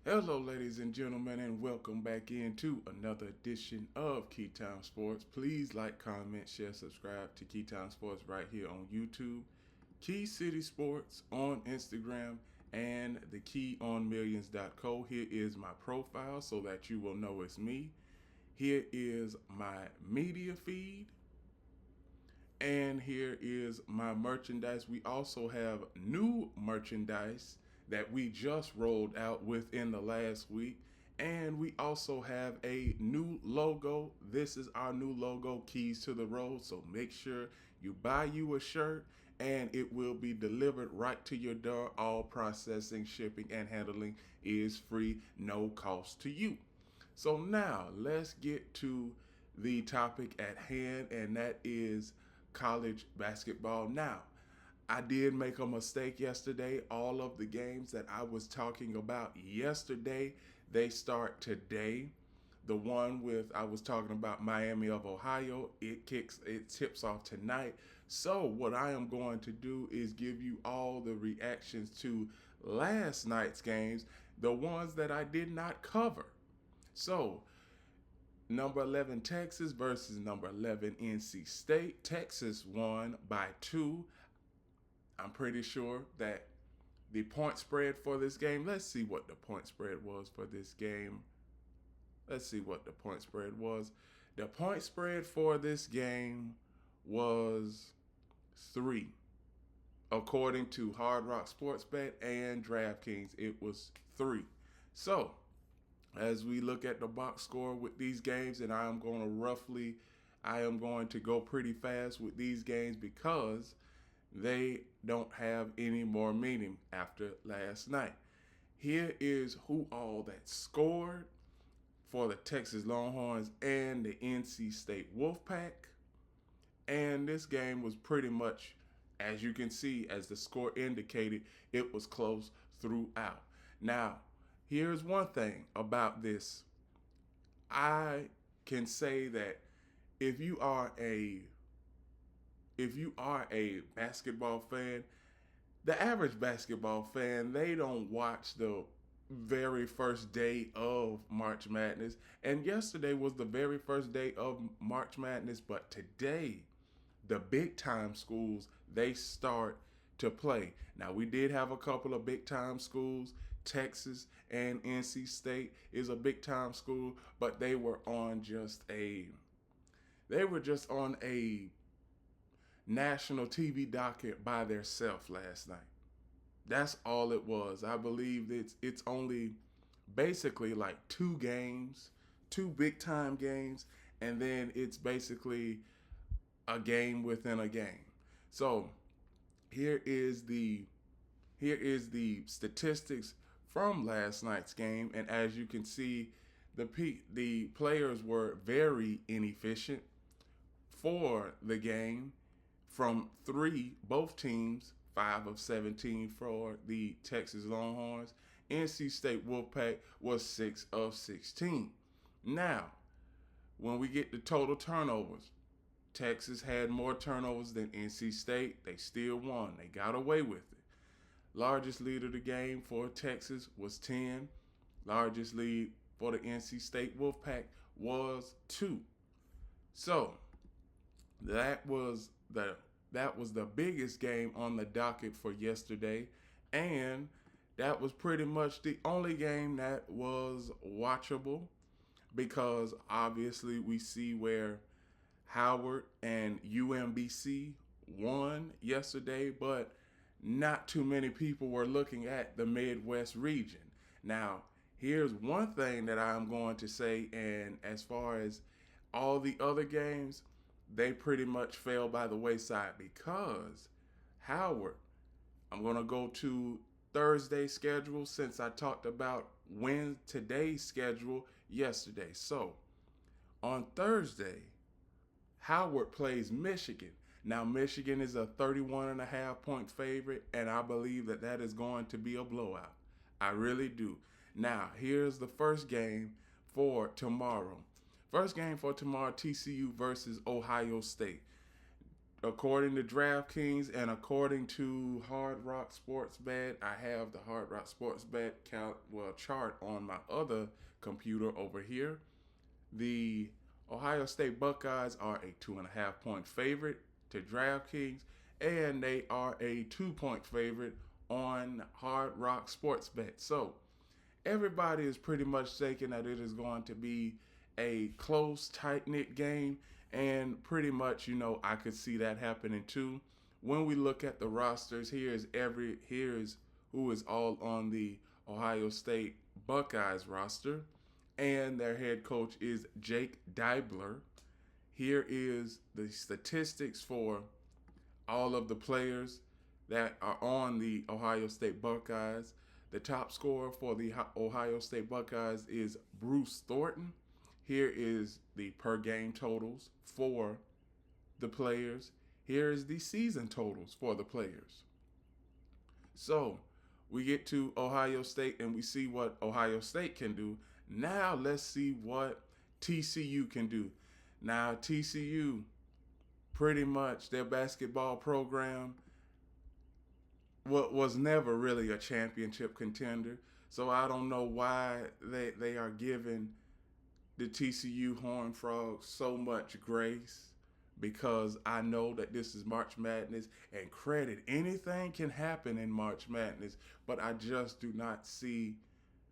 Hello, ladies and gentlemen, and welcome back into another edition of Keytime Sports. Please like, comment, share, subscribe to Keytime Sports right here on YouTube, Key City Sports on Instagram, and the keyonmillions.co. Here is my profile so that you will know it's me. Here is my media feed, and here is my merchandise. We also have new merchandise that we just rolled out within the last week. And we also have a new logo. This is our new logo, Keys to the Road. So make sure you buy you a shirt and it will be delivered right to your door. All processing, shipping, and handling is free, no cost to you. So now let's get to the topic at hand, and that is college basketball. Now, I did make a mistake yesterday. All of the games that I was talking about yesterday, they start today. The one with I was talking about Miami of Ohio, it tips off tonight. So what I am going to do is give you all the reactions to last night's games, the ones that I did not cover. So number 11 Texas versus number 11 NC State. Texas won by 2. I'm pretty sure that the point spread for this game, let's see what the point spread was for this game. Let's see what the point spread was. The point spread for this game was 3. According to Hard Rock Sportsbet and DraftKings, it was 3. So, as we look at the box score with these games, and I am going to go pretty fast with these games because they don't have any more meaning after last night. Here is who all that scored for the Texas Longhorns and the NC State Wolfpack. And this game was pretty much, as you can see, as the score indicated, it was close throughout. Now, here's one thing about this. I can say that if you are a basketball fan, the average basketball fan, they don't watch the very first day of March Madness. And yesterday was the very first day of March Madness, but today, the big time schools, they start to play. Now, we did have a couple of big time schools. Texas and NC State is a big time school, but they were just on a national TV docket by themselves last night. That's all it was. I believe it's only basically like 2 games, 2 big time games, and then it's basically a game within a game. So here is the statistics from last night's game, and as you can see, the players were very inefficient for the game. From 3, both teams, 5 of 17 for the Texas Longhorns. NC State Wolfpack was 6 of 16. Now, when we get to total turnovers, Texas had more turnovers than NC State. They still won. They got away with it. Largest lead of the game for Texas was 10. Largest lead for the NC State Wolfpack was 2. So, that was the biggest game on the docket for yesterday, and that was pretty much the only game that was watchable because obviously we see where Howard and UMBC won yesterday, but not too many people were looking at the Midwest region. Now, here's one thing that I'm going to say, and as far as all the other games, they pretty much fell by the wayside because Howard, I'm going to go to Thursday's schedule since I talked about today's schedule yesterday. So on Thursday, Howard plays Michigan. Now, Michigan is a 31.5-point favorite, and I believe that is going to be a blowout. I really do. Now, here's the first game for tomorrow. First game for tomorrow, TCU versus Ohio State. according to DraftKings and according to Hard Rock Sports Bet, I have the Hard Rock Sports Bet chart on my other computer over here. The Ohio State Buckeyes are a 2.5-point favorite to DraftKings, and they are a 2-point favorite on Hard Rock Sports Bet. So everybody is pretty much thinking that it is going to be a close, tight-knit game, and pretty much, I could see that happening too. When we look at the rosters, here's who is all on the Ohio State Buckeyes roster, and their head coach is Jake Deibler. Here is the statistics for all of the players that are on the Ohio State Buckeyes. The top scorer for the Ohio State Buckeyes is Bruce Thornton. Here is the per game totals for the players. Here is the season totals for the players. So we get to Ohio State and we see what Ohio State can do. Now let's see what TCU can do. Now TCU, pretty much their basketball program was never really a championship contender. So I don't know why they are giving the TCU Horned Frogs so much grace, because I know that this is March Madness, and credit, anything can happen in March Madness, but I just do not see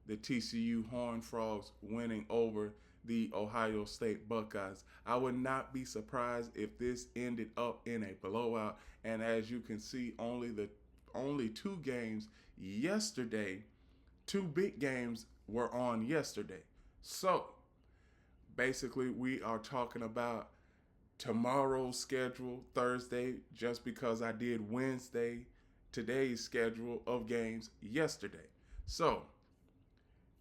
the TCU Horned Frogs winning over the Ohio State Buckeyes. I would not be surprised if this ended up in a blowout, and as you can see, only 2 games yesterday, 2 big games were on yesterday. So basically, we are talking about tomorrow's schedule, Thursday, just because I did today's schedule of games yesterday. So,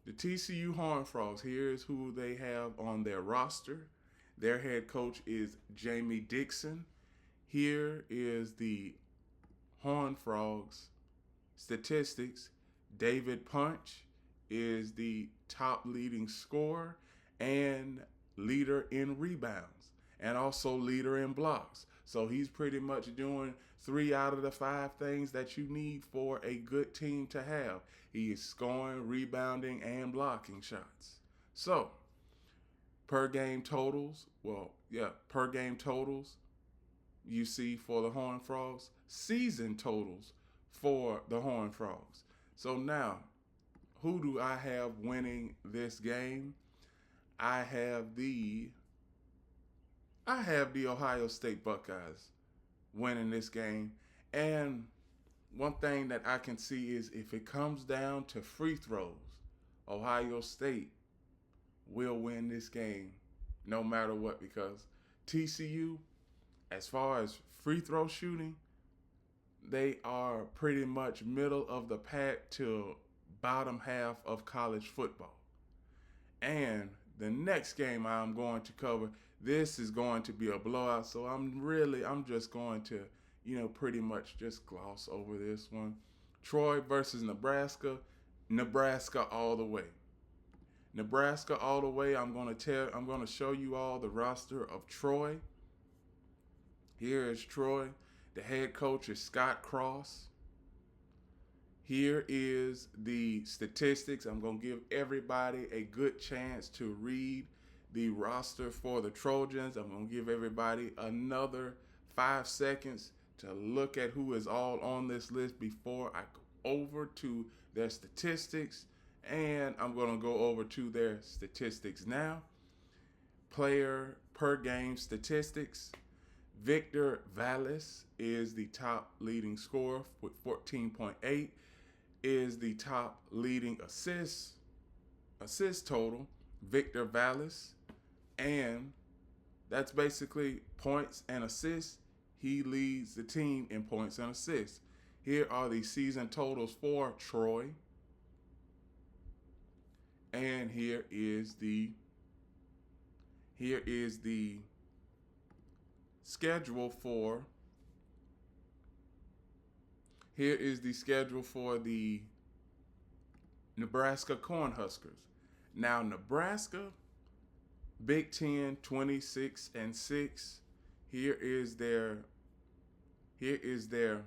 the TCU Horned Frogs, here's who they have on their roster. Their head coach is Jamie Dixon. Here is the Horned Frogs statistics. David Punch is the top leading scorer and leader in rebounds, and also leader in blocks. So he's pretty much doing 3 out of the 5 things that you need for a good team to have. He is scoring, rebounding, and blocking shots. So per game totals, you see for the Horned Frogs, season totals for the Horned Frogs. So now, who do I have winning this game? I have the Ohio State Buckeyes winning this game. And one thing that I can see is if it comes down to free throws, Ohio State will win this game no matter what, because TCU, as far as free throw shooting, they are pretty much middle of the pack to bottom half of college football. And the next game I'm going to cover, this is going to be a blowout, so I'm just going to, pretty much just gloss over this one. Troy versus Nebraska. Nebraska all the way. Nebraska all the way. I'm going to show you all the roster of Troy. Here is Troy. The head coach is Scott Cross. Here is the statistics. I'm going to give everybody a good chance to read the roster for the Trojans. I'm going to give everybody another 5 seconds to look at who is all on this list before I go over to their statistics. And I'm going to go over to their statistics now. Player per game statistics. Victor Vallis is the top leading scorer with 14.8. Is the top leading assist total, Victor Vallis, and that's basically points and assists. He leads the team in points and assists. Here are the season totals for Troy, and here is the schedule for the Nebraska Cornhuskers. Now, Nebraska, Big Ten 26-6. Here is their Here is their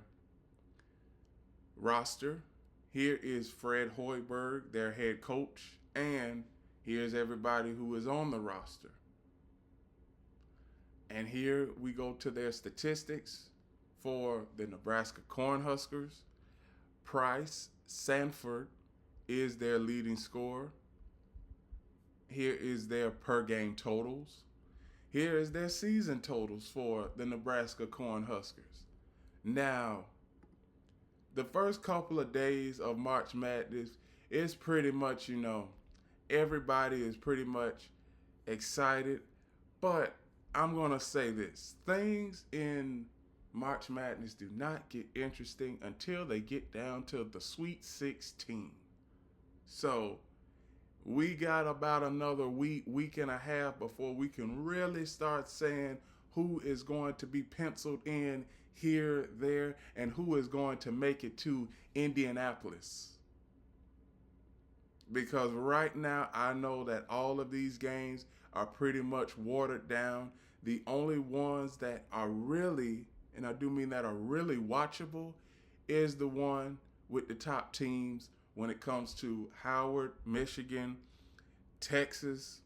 roster. Here is Fred Hoiberg, their head coach, and here's everybody who is on the roster. And here we go to their statistics for the Nebraska Cornhuskers. Price Sanford is their leading scorer. Here is their per game totals. Here is their season totals for the Nebraska Cornhuskers. Now, the first couple of days of March Madness is pretty much, everybody is pretty much excited. But I'm going to say this. Things in March Madness do not get interesting until they get down to the Sweet 16. So we got about another week and a half before we can really start saying who is going to be penciled in here, there, and who is going to make it to Indianapolis. Because right now I know that all of these games are pretty much watered down. The only ones that are really, and I do mean that are really watchable, is the one with the top teams when it comes to Howard, Michigan, Texas,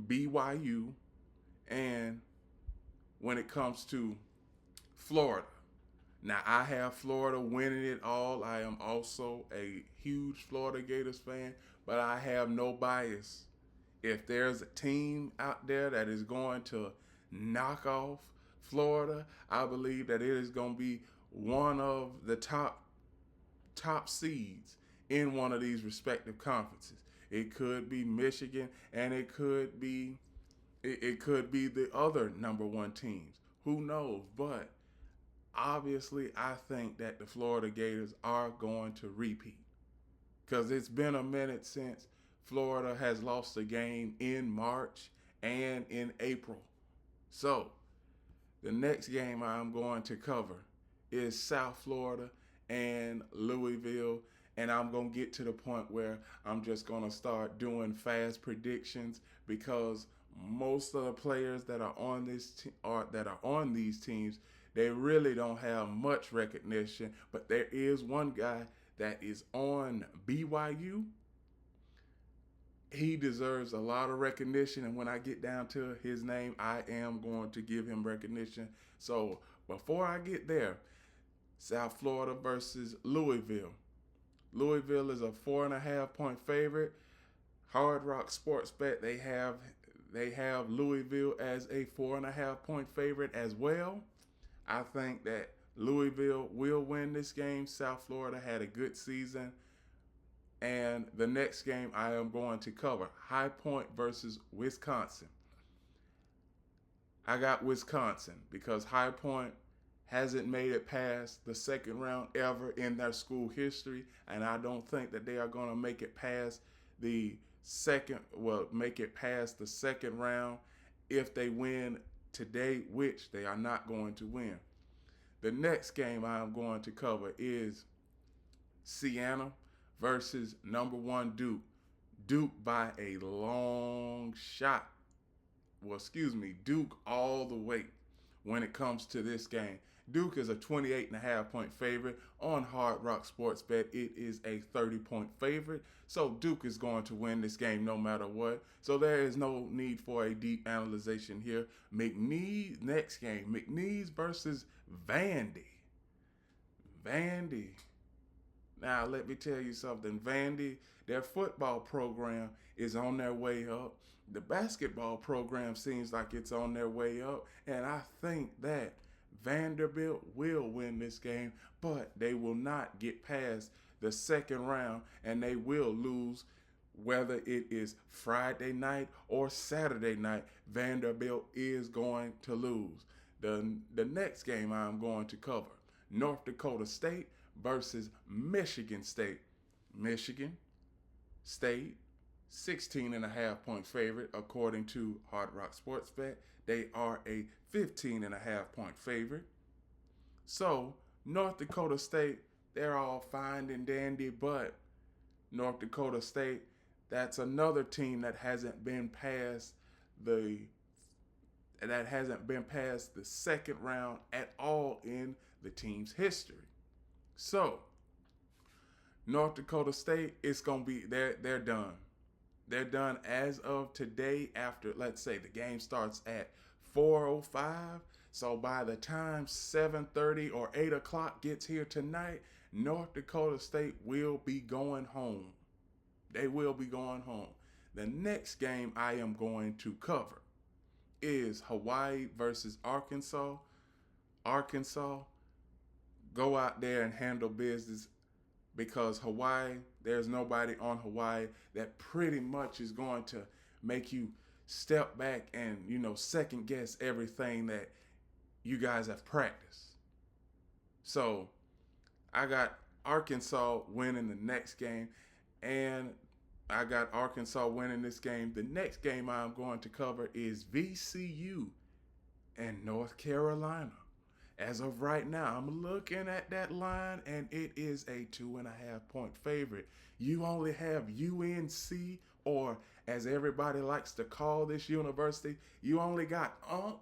BYU, and when it comes to Florida. Now, I have Florida winning it all. I am also a huge Florida Gators fan, but I have no bias. If there's a team out there that is going to knock off Florida, I believe that it is going to be one of the top seeds in one of these respective conferences. It could be Michigan, and it could be the other number one teams. Who knows? But obviously, I think that the Florida Gators are going to repeat, because it's been a minute since Florida has lost a game in March and in April. So the next game I'm going to cover is South Florida and Louisville. And I'm going to get to the point where I'm just going to start doing fast predictions, because most of the players that are on these teams, they really don't have much recognition. But there is one guy that is on BYU. He deserves a lot of recognition, and when I get down to his name, I am going to give him recognition. So before I get there, South Florida versus Louisville. Louisville is a 4.5-point favorite. Hard Rock Sports Bet, they have Louisville as a 4.5-point favorite as well. I think that Louisville will win this game. South Florida had a good season. And the next game I am going to cover, High Point versus Wisconsin. I got Wisconsin because High Point hasn't made it past the second round ever in their school history, and I don't think that they are going to make it past the second round if they win today, which they are not going to win. The next game I am going to cover is Siena versus number one Duke. Duke by a long shot. Duke all the way when it comes to this game. Duke is a 28.5-point favorite. On Hard Rock Sports Bet, it is a 30-point favorite. So Duke is going to win this game no matter what. So there is no need for a deep analyzation here. Next game, McNeese versus Vandy. Vandy. Now, let me tell you something. Vandy, their football program is on their way up. The basketball program seems like it's on their way up. And I think that Vanderbilt will win this game, but they will not get past the second round, and they will lose whether it is Friday night or Saturday night. Vanderbilt is going to lose. The next game I'm going to cover, North Dakota State versus Michigan State. Michigan State, 16.5-point favorite according to Hard Rock Sports Bet. They are a 15.5-point favorite. So North Dakota State, they're all fine and dandy, but North Dakota State, that's another team that hasn't been past that hasn't been past the second round at all in the team's history. So, North Dakota State, it's gonna be they're done. They're done as of today. After, let's say, the game starts at 4:05. So by the time 7:30 or 8 o'clock gets here tonight, North Dakota State will be going home. They will be going home. The next game I am going to cover is Hawaii versus Arkansas. Arkansas, go out there and handle business, because Hawaii, there's nobody on Hawaii that pretty much is going to make you step back and, second guess everything that you guys have practiced. So I got Arkansas winning the next game, and I got Arkansas winning this game. The next game I'm going to cover is VCU and North Carolina. As of right now, I'm looking at that line, and it is a 2.5 point favorite. You only have UNC, or as everybody likes to call this university, you only got a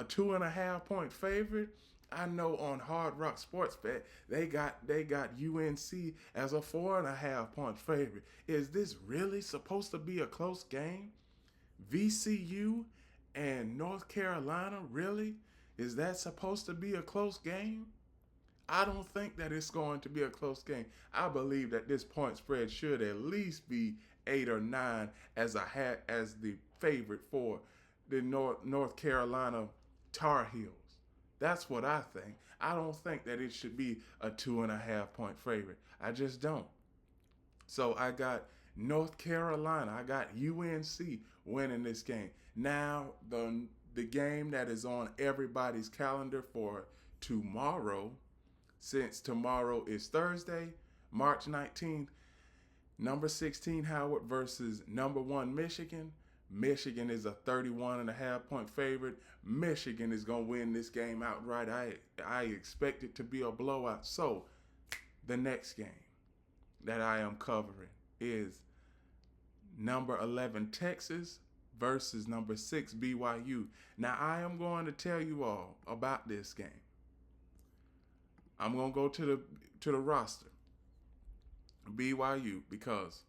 2.5 point favorite. I know on Hard Rock Sports Bet, they got UNC as a 4.5 point favorite. Is this really supposed to be a close game? VCU and North Carolina, really? Is that supposed to be a close game? I don't think that it's going to be a close game. I believe that this point spread should at least be 8 or 9 as the favorite for the North Carolina Tar Heels. That's what I think. I don't think that it should be a 2.5 point favorite. I just don't. So I got North Carolina. I got UNC winning this game. Now, the game that is on everybody's calendar for tomorrow, since tomorrow is Thursday, March 19th, number 16 Howard versus number 1 Michigan. Michigan is a 31.5 point favorite. Michigan is going to win this game outright. I expect it to be a blowout. So the next game that I am covering is number 11 Texas versus number 6 BYU. Now I am going to tell you all about this game. I'm going to go to the roster, BYU, because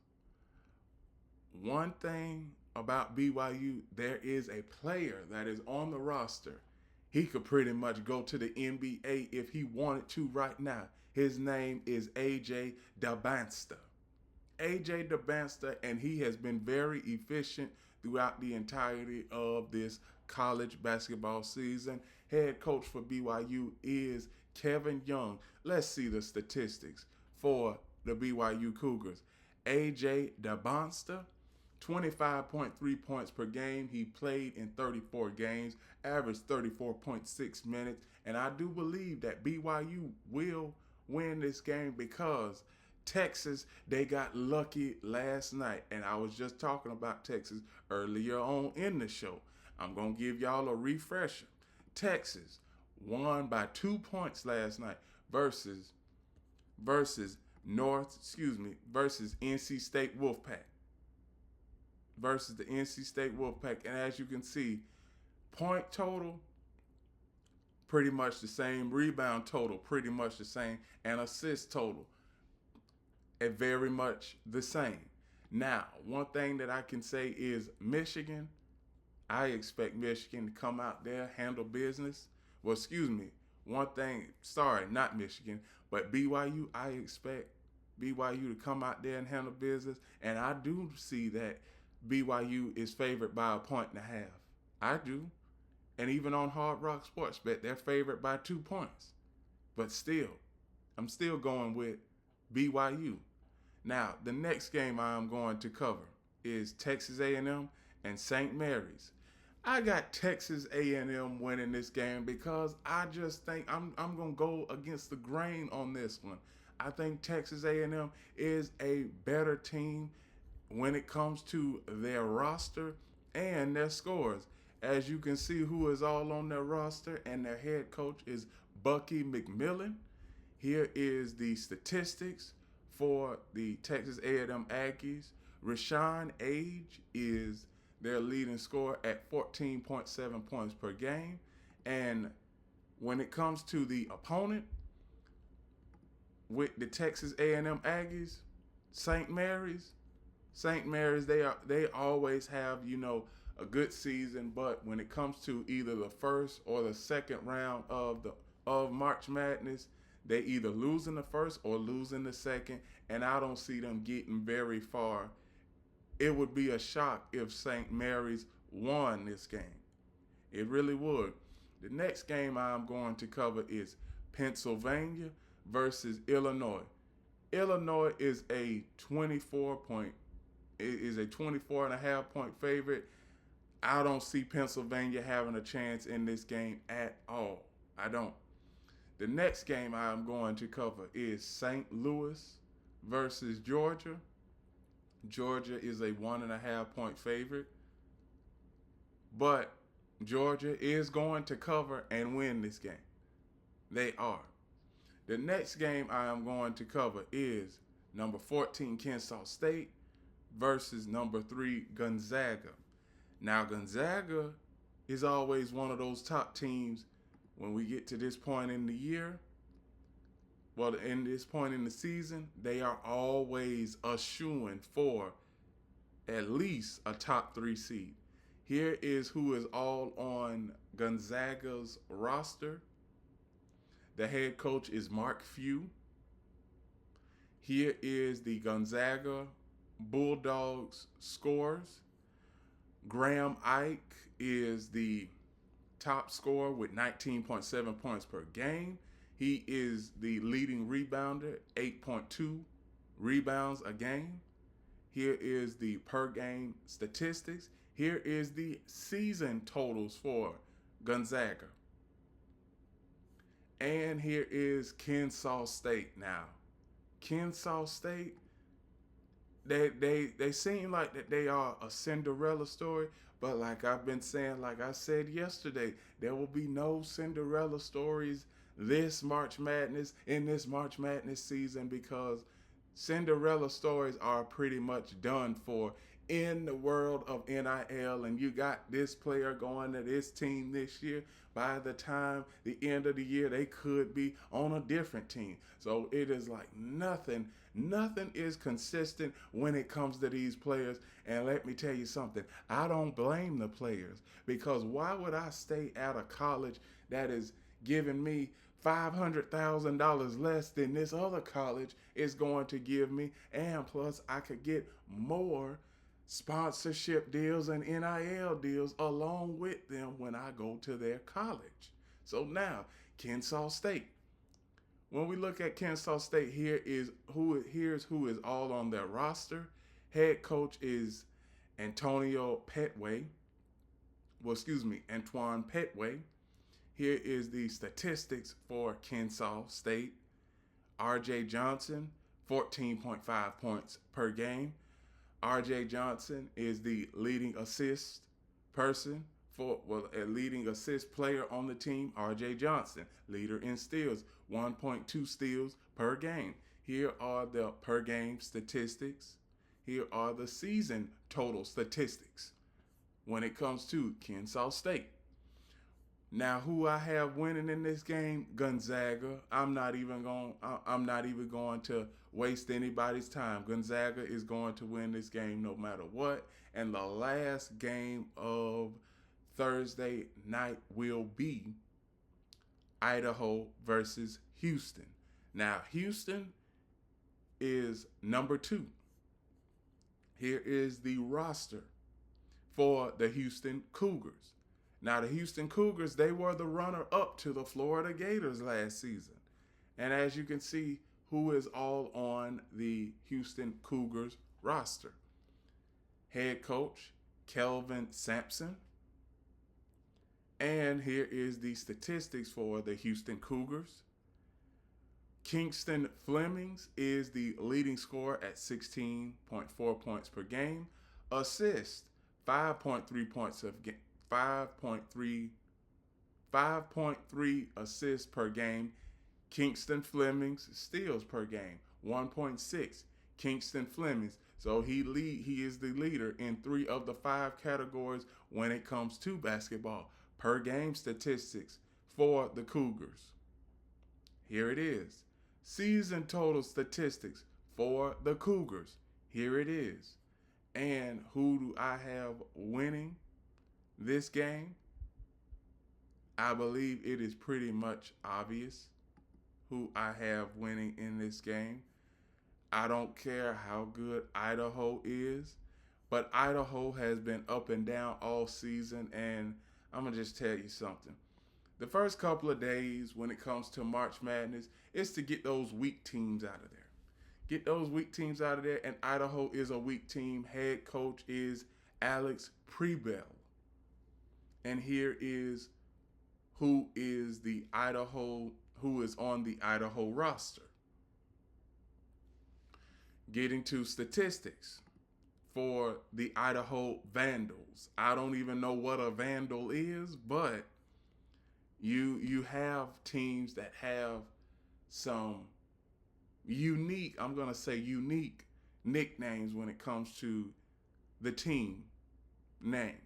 one thing about BYU, there is a player that is on the roster. He could pretty much go to the NBA if he wanted to right now. His name is AJ Debastre. AJ Debastre, and he has been very efficient throughout the entirety of this college basketball season. Head coach for BYU is Kevin Young. Let's see the statistics for the BYU Cougars. AJ Debastre, 25.3 points per game. He played in 34 games, averaged 34.6 minutes. And I do believe that BYU will win this game because Texas, they got lucky last night. And I was just talking about Texas earlier on in the show. I'm going to give y'all a refresher. Texas won by 2 points last night versus NC State Wolfpack. Versus the NC State Wolfpack. And as you can see, point total, pretty much the same. Rebound total, pretty much the same. And assist total, very much the same. Now, one thing that I can say is Michigan, I expect Michigan to come out there, handle business. Well, not Michigan, but BYU, I expect BYU to come out there and handle business. And I do see that BYU is favored by 1.5. I do. And even on Hard Rock Sports Bet, they're favored by 2 points. But still, I'm still going with BYU. Now, the next game I'm going to cover is Texas A&M and St. Mary's. I got Texas A&M winning this game because I just think I'm going to go against the grain on this one. I think Texas A&M is a better team when it comes to their roster and their scores. As you can see who is all on their roster, and their head coach is Bucky McMillan. Here is the statistics for the Texas A&M Aggies. Rashawn Age is their leading scorer at 14.7 points per game. And when it comes to the opponent, with the Texas A&M Aggies, St. Mary's, they always have, a good season, but when it comes to either the first or the second round of March Madness, they either lose in the first or lose in the second, and I don't see them getting very far. It would be a shock if St. Mary's won this game. It really would. The next game I'm going to cover is Pennsylvania versus Illinois. Illinois is a 24 and a half point favorite. I don't see Pennsylvania having a chance in this game at all. I don't. The next game I'm going to cover is St. Louis versus Georgia. Georgia is a 1.5 point favorite, but Georgia is going to cover and win this game. They are. The next game I am going to cover is number 14 Kennesaw State versus number 3 Gonzaga. Now, Gonzaga is always one of those top teams when we get to this point in the year. Well, in this point in the season, they are always a shoo-in for at least a top 3 seed. Here is who is all on Gonzaga's roster. The head coach is Mark Few. Here is the Gonzaga Bulldogs scorers. Graham Ike is the top scorer with 19.7 points per game. He is the leading rebounder, 8.2 rebounds a game. Here is the per game statistics. Here is the season totals for Gonzaga. And here is Kennesaw State now. Kennesaw State, they seem like that they are a Cinderella story, but like I've been saying, like I said yesterday, there will be no Cinderella stories in this March Madness season, because Cinderella stories are pretty much done for in the world of NIL, and you got this player going to this team this year. By the time the end of the year, they could be on a different team. So it is like nothing is consistent when it comes to these players. And let me tell you something, I don't blame the players, because why would I stay at a college that is giving me $500,000 less than this other college is going to give me, and plus I could get more sponsorship deals and NIL deals along with them when I go to their college. So now, Kennesaw State. When we look at Kennesaw State, here's who is all on their roster. Head coach is Antoine Petway. Here is the statistics for Kennesaw State. R.J. Johnson, 14.5 points per game. R.J. Johnson is the leading assist leading assist player on the team. R.J. Johnson, leader in steals, 1.2 steals per game. Here are the per game statistics. Here are the season total statistics when it comes to Kennesaw State. Now, who I have winning in this game? Gonzaga. I'm not even going to waste anybody's time. Gonzaga is going to win this game no matter what. And the last game of Thursday night will be Idaho versus Houston. Now, Houston is number 2. Here is the roster for the Houston Cougars. Now, the Houston Cougars, they were the runner-up to the Florida Gators last season. And as you can see, who is all on the Houston Cougars roster? Head coach, Kelvin Sampson. And here is the statistics for the Houston Cougars. Kingston Flemings is the leading scorer at 16.4 points per game. Assist, 5.3 points of game. 5.3 assists per game. Kingston Flemings steals per game, 1.6. Kingston Flemings. So he is the leader in 3 of the 5 categories when it comes to basketball. Per game statistics for the Cougars. Here it is. Season total statistics for the Cougars. Here it is. And who do I have winning this game? I believe it is pretty much obvious who I have winning in this game. I don't care how good Idaho is, but Idaho has been up and down all season, and I'm going to just tell you something. The first couple of days when it comes to March Madness is to get those weak teams out of there. Get those weak teams out of there, and Idaho is a weak team. Head coach is Alex Prebell. And here is who is on the Idaho roster. Getting to statistics for the Idaho Vandals. I don't even know what a Vandal is, but you have teams that have some unique nicknames when it comes to the team name.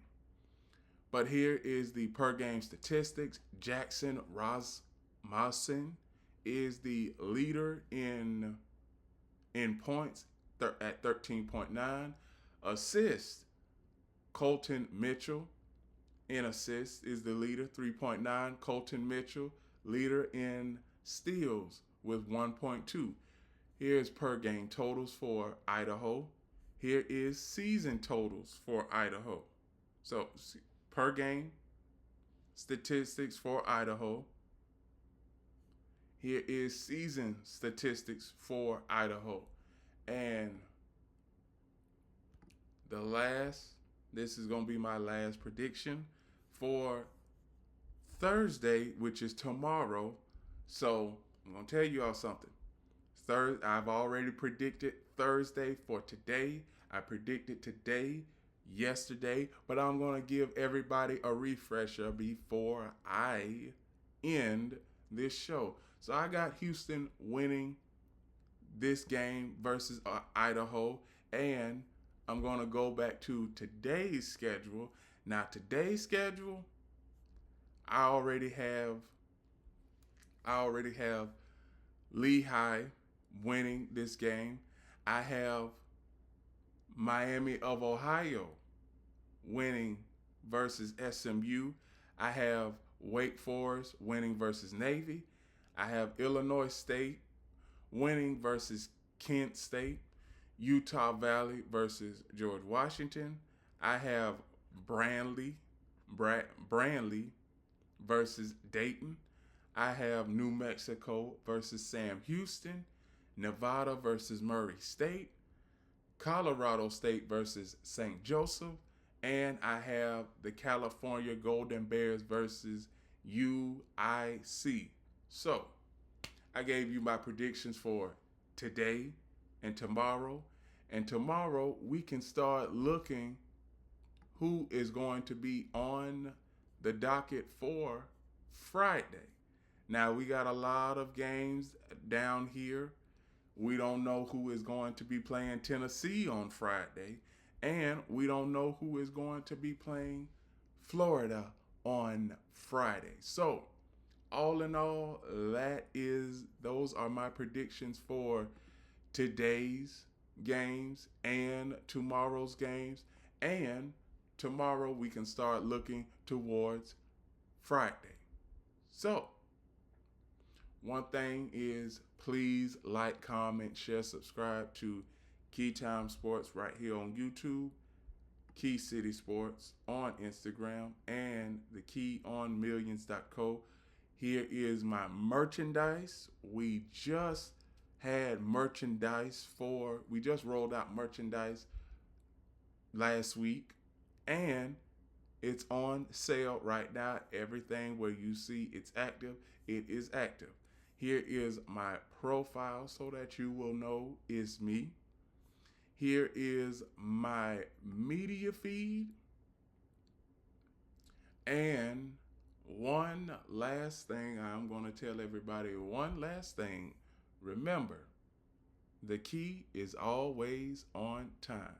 But here is the per game statistics. Jackson Rasmussen is the leader in points at 13.9. Assists, Colton Mitchell in assists is the leader, 3.9. Colton Mitchell, leader in steals with 1.2. Here's per game totals for Idaho. Here is season totals for Idaho. So per game statistics for Idaho. Here is season statistics for Idaho. And this is going to be my last prediction for Thursday, which is tomorrow. So I'm going to tell you all something. I've already predicted Thursday for today. I predicted today, yesterday, but I'm going to give everybody a refresher before I end this show. So I got Houston winning this game versus Idaho, and I'm going to go back to today's schedule. Now, today's schedule, I already have Lehigh winning this game. I have Miami of Ohio winning versus SMU. I have Wake Forest winning versus Navy. I have Illinois State winning versus Kent State. Utah Valley versus George Washington. I have Brantley versus Dayton. I have New Mexico versus Sam Houston. Nevada versus Murray State. Colorado State versus St. Joseph. And I have the California Golden Bears versus UIC. So, I gave you my predictions for today and tomorrow. And tomorrow, we can start looking who is going to be on the docket for Friday. Now, we got a lot of games down here. We don't know who is going to be playing Tennessee on Friday. And we don't know who is going to be playing Florida on Friday. So, all in all, those are my predictions for today's games and tomorrow's games. And tomorrow we can start looking towards Friday. So, one thing is, please like, comment, share, subscribe to Keytime Sports right here on YouTube, Key City Sports on Instagram, and the KeyOnMillions.co. Here is my merchandise. We just rolled out merchandise last week, and it's on sale right now. Everything where you see it's active, it is active. Here is my profile so that you will know it's me. Here is my media feed. And one last thing, I'm going to tell everybody one last thing. Remember, The key is always on time.